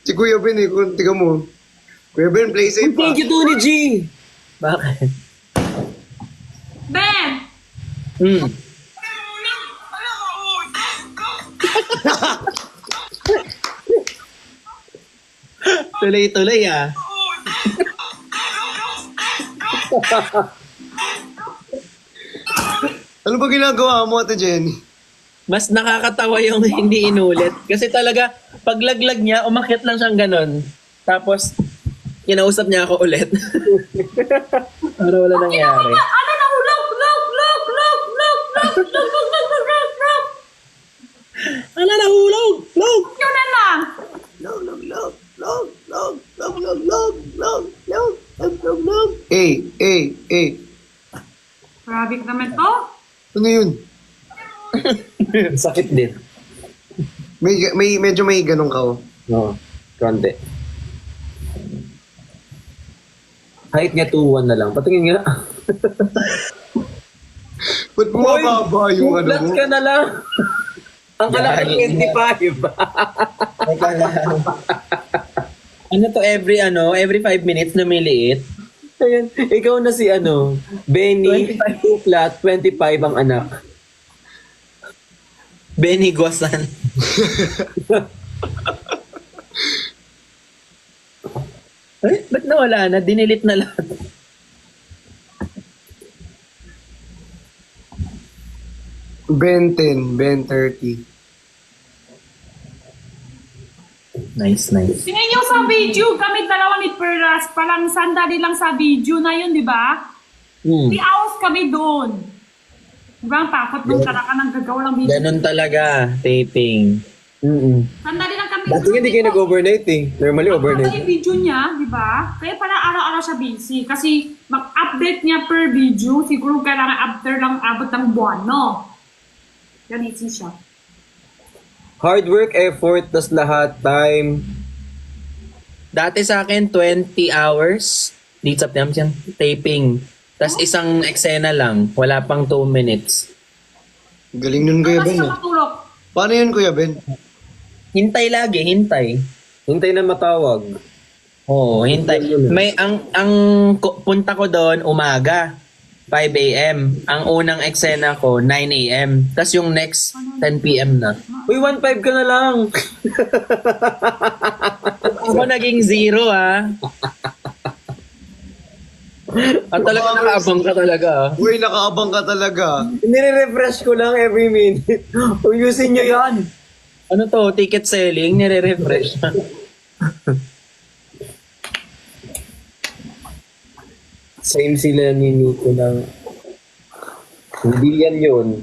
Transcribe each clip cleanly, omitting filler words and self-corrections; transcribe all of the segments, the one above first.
Si Kuya Ben eh, kung tiga mo. Kuya Ben, play safe pa. Thank you, Tony G! Bakit? Ben! Hmm. Tuloy-tuloy ah. Ano ba ginagawa mo, Ate Jenny? Mas nakakatawa yung hindi inulit. Kasi talaga, paglaglag niya, umakyat lang siyang ganon. Tapos, kinausap niya ako ulit. Para wala nangyari. Ano na hulog? Log! Ala, nahulog! Log! Yun na lang! Eh. Grabe ka naman to. Ano yun? Sakit din. Medyo may ganun ka, oh. Oo, konti. Height niya 2'1 na lang. Patingin nga. Ba't bumababa yung ano mo? ka na lang. Ang kalaki 25. Ano to every 5 minutes lumiliit? Ayan, ikaw na si Benny, 2 flat, 25 ang anak. Benny Gosan. Ba't nawala na? Dinilit na lahat. Ben 10, Ben 30. Nice. Tingnan nyo sa video, kami dalawa ni Perlas, palang sandali lang sa video na yun, di ba? 3 hours kami doon. Diba, ang takot nung ka ng gagawa lang video. Ganun talaga, taping. Sandali lang kami. Dati hindi kayo nag-overnight eh. Normally overnight. Yung video niya, di ba? Kaya pala araw-araw siya busy. Kasi mag-update niya per video, siguro kailangan after lang abot ng buwan, no? Yan easy siya. Hard work, effort, tas lahat, time. Dati sa akin, 20 hours. Dito sa taping. Tapos isang eksena lang. Wala pang 2 minutes. Galing nun, Kuya Tapos Ben, siya ah. matulog. Paano yun, Kuya Ben? Hintay lagi, hintay. Hintay na matawag. Oo, hintay. May ang punta ko doon umaga, 5 a.m. Ang unang eksena ko 9 a.m. Tapos yung next 10 p.m. na. Uy, 1.5 ka na lang. Ako naging 0 ah. At talaga nakaabang ka talaga ah. Uy, nakaabang ka talaga. Nire-refresh ko lang every minute. Uyusin nyo yan. Ano to, ticket selling, nire-refresh. Same sila ni Nico ng... Hindi yan yun.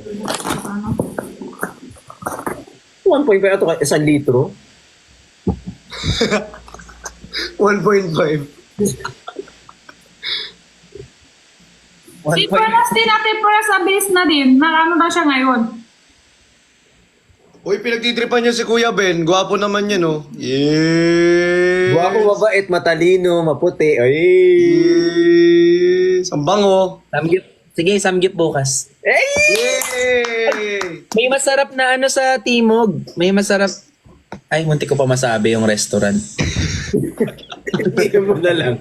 1.5 ito kay 1 litro. 1.5. Si Perlas din natin, Perlas, abilis na din. Ano na siya ngayon? Uy, pinagtitripan niya si Kuya Ben. Gwapo naman yan, oh. Yeah. Guwapo, mabait, matalino, maputi. Ay! Yes. Ang bango. Samgip. Sige, samgip bukas. Yay! May masarap na sa Timog. May masarap. Ay, munti ko pa masabi yung restaurant. Hindi mo na lang.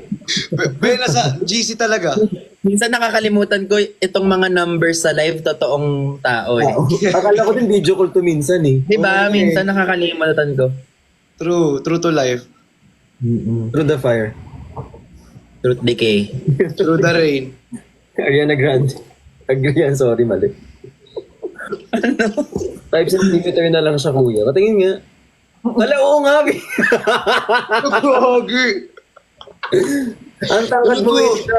Ben, nasa GC talaga. Minsan nakakalimutan ko itong mga numbers sa live totoong tao eh. Akala ko din video call to minsan eh. Di ba? Okay. Minsan nakakalimutan ko. True to life. Through the fire. Truth decay. Through the rain. Ariana Grande. Ariana, sorry, mali. 5 cm na lang siya, kuya. Patingin nga. Wala, oo nga, Bi. Gagi. Ang tangkad mo,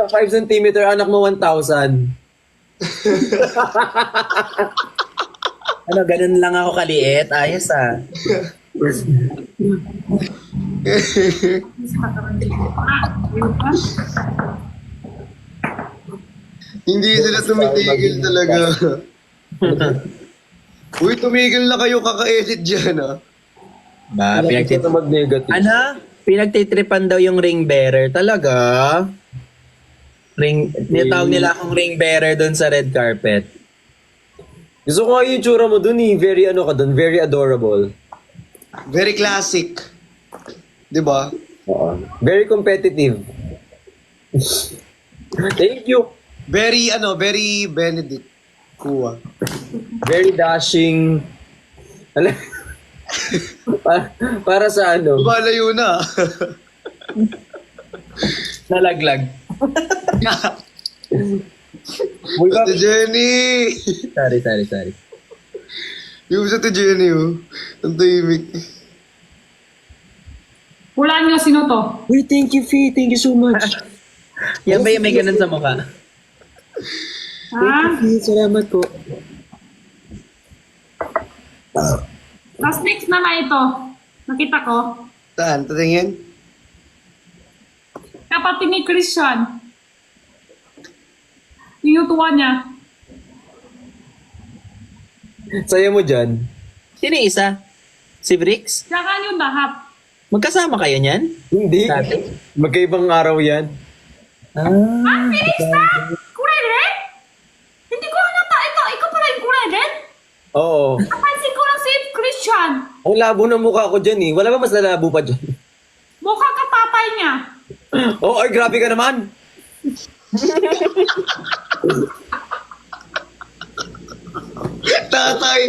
5 cm, anak mo 1,000. Ano, ganun lang ako kaliit. Ayos ah. Hindi sila tumitigil talaga. Uy, tumigil na kayo kaka-edit dyan, ah. Ba, Pinagtito mag-negative. Ano? Pinagtitripan daw yung ring bearer. Talaga? Nitawag nila akong ring bearer doon sa red carpet. Gusto ko nga yung itsura mo dun eh. Very ano ka dun, very adorable. Very classic. Di ba? Oo. Very competitive. Thank you. Very Benedict. Kuha. Very dashing. Alam, para sa ano? Malayo na. Nalaglag. Uy, Ate Jenny! Sorry. Yung sa Ate Jenny, oh. Ang tahimik. Hulaan nyo, sino to? Uy, thank you, Fee. Thank you so much. Yan ba yung may ganun sa mukha? Ha? Fee, salamat po. Tapos next naman ito. Nakita ko. Saan? Tatingin? Kapatid ni Christian. Yung tuwa niya. Saya mo dyan. Sino yung isa? Si Brix? Tsaka yung lahat. Magkasama kayo niyan? Hindi. Dati? Magkaibang araw yan. Ah, Felix na! Kulay red? Hindi ko halata. Ikaw pala yung kulay red? Oo. Napansin ko lang si Christian. Ang labo ng mukha ko dyan eh. Wala ba mas lalabo pa dyan? Mukha ka tatay niya. Oh, ay, grabe ka naman. Tatay!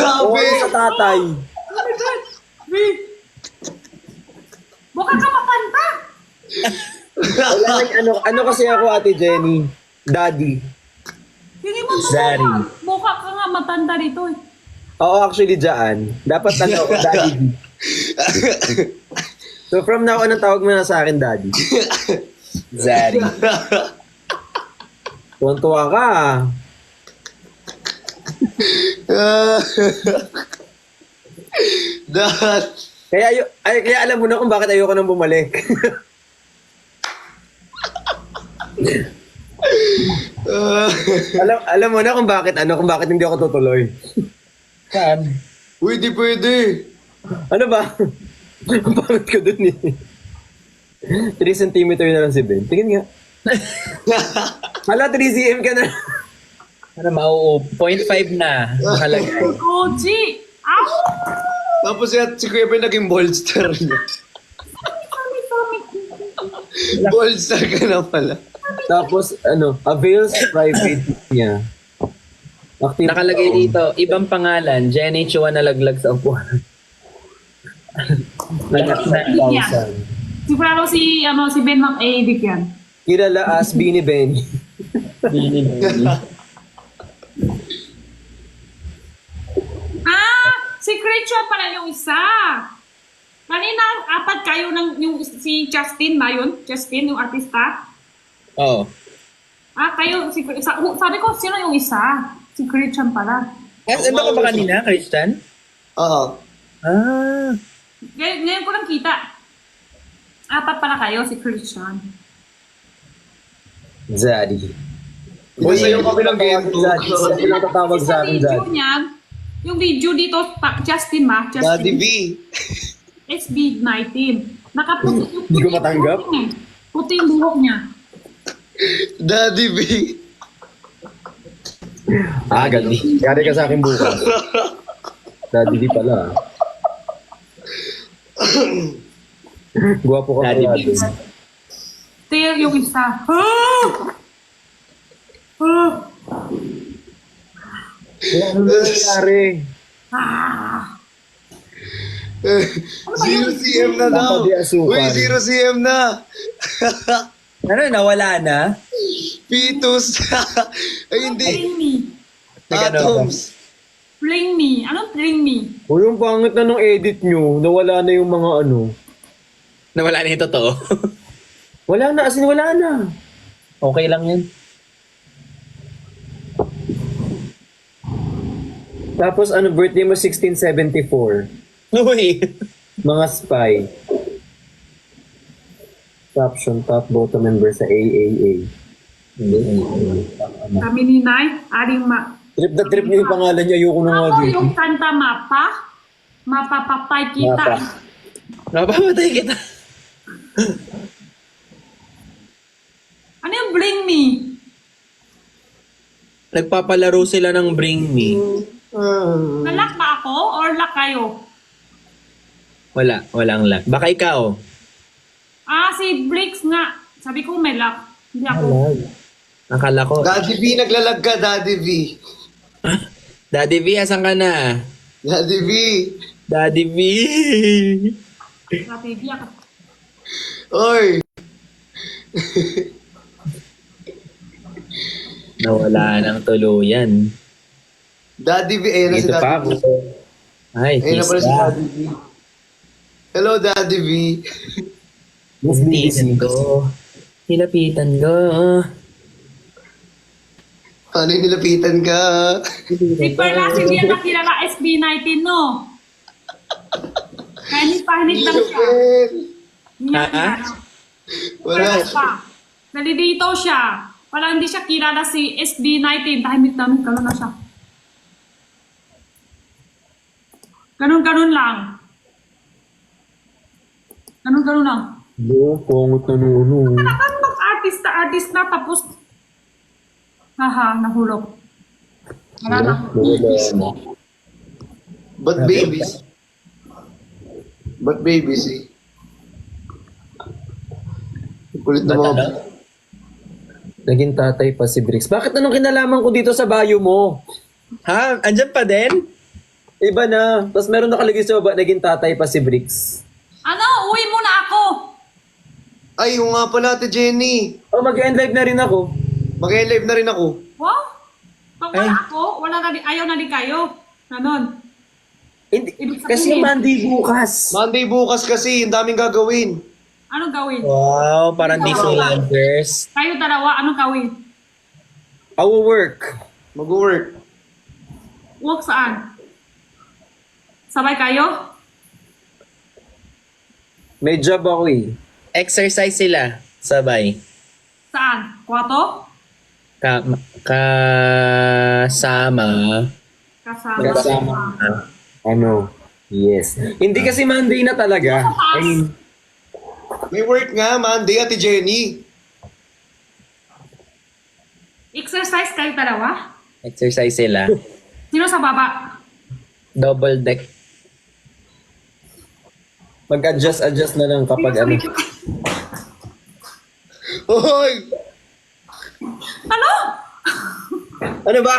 Oo, Grabe! sa tatay. Oh my God. Wait. Mukha ka mapanta. Wala nang ano kasi ako, Ate Jenny. Daddy. Hindi mo to Zari. mukha ka nga matanda rito eh. Oo, actually, dyan. Dapat Daddy. So from now on, ang tawag mo na sa akin, Daddy. Zari. Tuwan-tuwa ka. Dad! Kaya alam mo na kung bakit ayoko nang bumalik. alam mo na kung bakit hindi ako tutuloy. Saan? Uy, di pwede. Ano ba? Ang pangit ko dun eh. 3 cm na lang si Ben. Tingin nga. Hala, 3 cm ka na. Para mau 0.5 na. Halaga. Koji! Ow! Tapos si Kuya Ben naging bolster niya. Sorry. Bolster ka na pala. Tapos, avails private niya. Active. Nakalagay dito, ibang pangalan, Jenny Chua nalaglag sa upuan. Lahat na. Sigurado si Ben mag-edit yan. Kilala as Beanie Benny. Si Christian pala yung isa. Kanina, apat kayo yung si Justin ba yun? Justin, yung artista? Oo. Kayo, sabi ko, sino yung isa? Si Christian pala. Iba ka ba kanina, Christian? Oo. Ngayon ko lang kita. Apat pala kayo, si Christian. Zaddy. Uy, sa'yo kami ng gento. Zaddy lang tatawag sa akin, video Zaddy. niya, yung video dito, Justin ba? Daddy Justin. V. SB19. Nakaputi yung Hindi ko matanggap. Puti yung buhok niya. Daddy V. Ganun. Kari ka sa akin bukas. Daddy di pala. Guwapo ka Daddy pala B. dun. Ito yung isa. Ano nangyari? Zero CM na daw. Dapat di asukan. Uy, 0 CM na. Ano, nawala na? Fetus. Ay, hindi. Bring me. Atoms. Bring me. Anong bring me? O yung pangit na nung edit nyo, nawala na yung mga Nawala na yung totoo. Wala na, as in wala na. Okay lang yan. Tapos birthday mo 1674. Uy. Mga spy. Caption, top bottom member sa AAA. Kami ni Nay, aring Trip na trip niyo yung pangalan niya, ayoko na nga Ako dito. yung kanta mapa. Mapapapay kita. Mapa. Napamatay kita. Ano yung bring me? Nagpapalaro sila ng Bring Me. Nalak ba ako or lak kayo? Walang luck. Baka ikaw. Si Bricks nga. Sabi ko may luck. Hindi ako. Akala ko. Daddy V, naglalag ka, Daddy V. Daddy V, asan ka na? Daddy V. Daddy V. Sa TV ako. Oy. Nawala ng tuluyan. Daddy V, ayun na si Dito pa Daddy ako. V. Ay, Ayun na pala si pista. Daddy V. Hello, Daddy V. Nilapitan ko. Nilapitan ko. Paano yung nilapitan ka? Si Perlas, hindi yan nakilala SB19, no? Pahinit lang siya. Hindi niya Ha? kilala. Wala. Perlas pa. Nalilito siya. Wala hindi siya kilala si SB19. Tahimik-tahimik ka na siya. Ganun-ganun lang. Ganun-ganun lang. Pungot na nuno. Nakakang mag-artist na tapos nahulog. Wala na. But babies. But babies eh. Kulit na mga... Naging tatay pa si Bricks. Bakit anong kinalaman ko dito sa bio mo? Ha? Andyan pa din? Iba na. Tapos meron nakalagay sa baba, naging tatay pa si Bricks. Uwi muna ako. Ay, yung nga pala, Ate Jenny. Oh, mag-end live na rin ako. Mag-live na rin ako. Wow. Pag wala Ay. ako, ayaw na rin kayo. Ganon. Hindi, Ibig sabihin- kasi Monday bukas. Monday bukas kasi, ang daming gagawin. Anong gawin? Wow, parang Disneylanders. Kayo dalawa, anong gawin? Our work. Mag-work. Work saan? Sabay kayo? May job ako eh. Exercise sila. Sabay. Saan? Kwarto? Kasama. Kasama. Ano? Yes. Hindi kasi Monday na talaga. I mean, May work nga, Monday, Ate Jenny. Exercise kayo dalawa? Exercise sila. Sino sa baba? Double deck. mag-adjust na lang kapag ano. Hoy! Ano? Ano ba?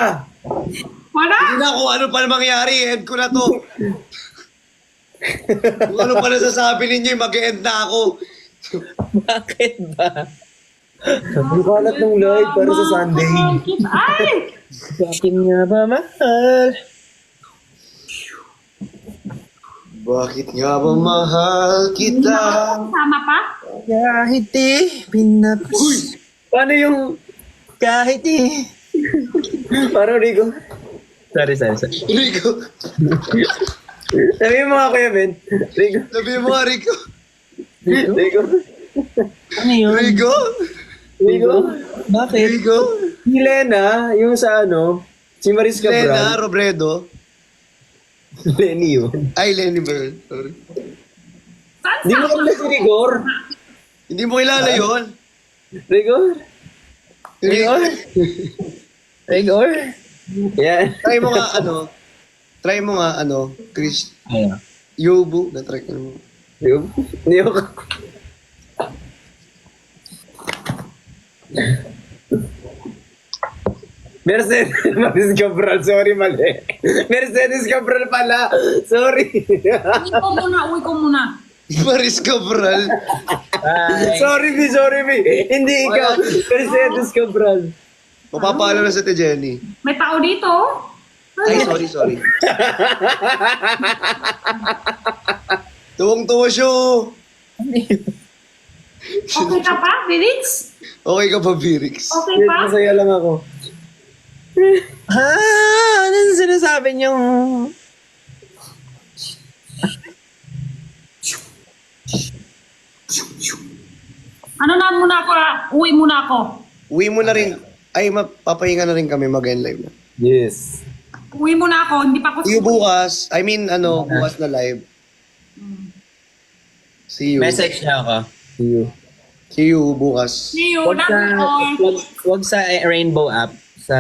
Wala? Hindi na kung ano pa mangyari, end ko na to. Kung ano pa nasasabi ninyo, mag-end na ako. Bakit ba? Ang kalat ng live para sa Sunday. Ay! Bakit nga ba mahal? Bakit nga ba mahal kita? Sama pa? Kahit di pinapos. Paano yung... Kahit di. Parang Rico. Sorry. Rico, Sabi mo nga kuya Ben. Rico. sabi mo nga, Rico. Rico. Ano yun? Rico? Rico. Bakit? Rico? Si Lena, yung sa ano, si Maris Lena, Cabral. Robredo. Lenny yun. Ay, Lenny Bell. Sorry. Saan Hindi mo alam si Rigor. Hindi mo kilala yun. Rigor? Rigor? Rigor? Yan. Try mo nga, Chris, Ano? Yobu, na-try ko mo. Hindi ako. Mercedes Maris Cabral, sorry mali. Mercedes Cabral pala. Sorry. Uwi ko muna. Maris Cabral. Bye. sorry B. Hindi ikaw. Mercedes Cabral. Mapapala na sa Ate Jenny. May tao dito? Ay, sorry. Tuwang-tuwa siya. Okay ka pa, Felix? Okay ka pa, Virix? Okay Yes, pa? masaya lang ako. Ha? Ano sinasabi niyong... Ano na muna ako, uwi muna ako. Uwi mo na rin. Ay, mapapahinga na rin kami mag-end live na. Yes. Uwi muna ako, hindi pa ako See you bukas. Bukas na live. See you. Message niya ako. See you. See you bukas. See you, Wag sa, love you all. wag sa Rainbow app. Sa...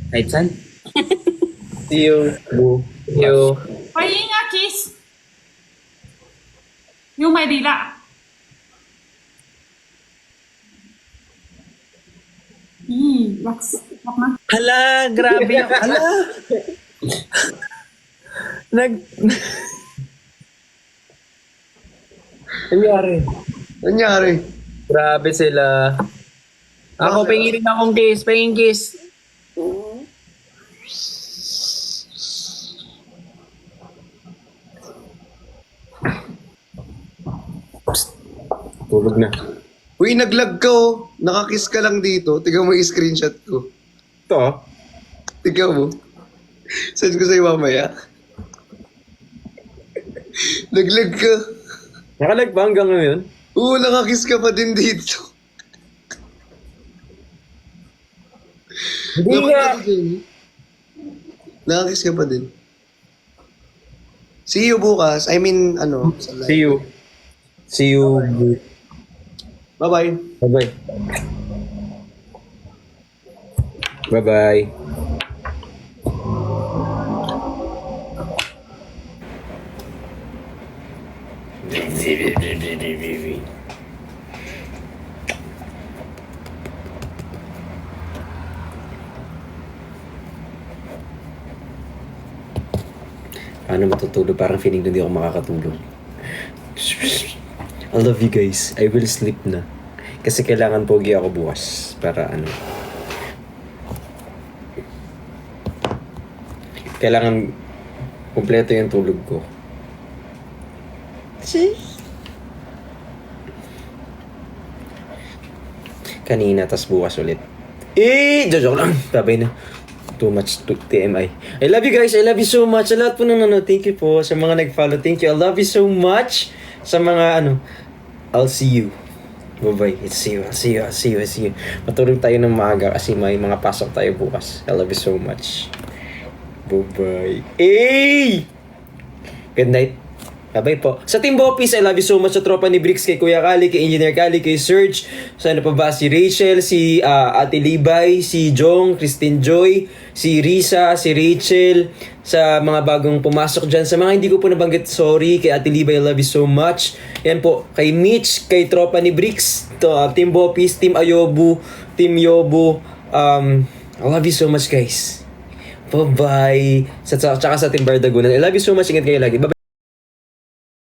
Kahit saan? See you. You. Pahinga, Ki. Kiss. Yung Maynila. Laks na. Hala, grabe yung... Hala! Nangyari. Nangyari. Grabe sila. Ako, pingin akong kiss. Pingin kiss. Tulog na. Uy, naglag ka oh. Nakakiss ka lang dito. Tignan mo yung screenshot ko. Ito ah. Tignan mo. Send ko sa'yo mamaya. Naglag ka. Nakalag ba hanggang ngayon? Oo, nakakiss ka pa din dito. Hindi nga. Nakakiss ka pa din. See you bukas. I mean, ano, sa live. See you. See you. Bye-bye. Bye-bye. Bye-bye. Paano matutulog? Parang feeling na hindi ako makakatulog. I love you guys. I will sleep na. Kasi kailangan pogi ako bukas. Para ano. Kailangan kumpleto yung tulog ko. Kanina, tas bukas ulit. Joke lang. Babay na. Too much TMI. I love you guys. I love you so much. Sa lahat po nanonood, thank you po. Sa mga nag-follow, thank you. I love you so much. Sa mga I'll see you. Bye-bye. See you. Matulog tayo ng maaga kasi may mga pasok tayo bukas. I love you so much. Bye-bye. Good night. Bye-bye po. Sa Team Bopis, I love you so much. Sa tropa ni Bricks, kay Kuya Kali, kay Engineer Kali, kay Serge. Sa ano pa ba? Si Rachel, si Ate Libay, si Jong, Christine Joy, si Risa, si Rachel. Sa mga bagong pumasok dyan. Sa mga hindi ko po nabanggit, sorry. Kay Ate Libay, I love you so much. Yan po. Kay Mitch, kay tropa ni Bricks, Team Bopis, Team Ayobu, Team Yobu. I love you so much, guys. Bye-bye. Tsaka sa Team Bardagunan. I love you so much. Ingat kayo lagi. Bye-bye.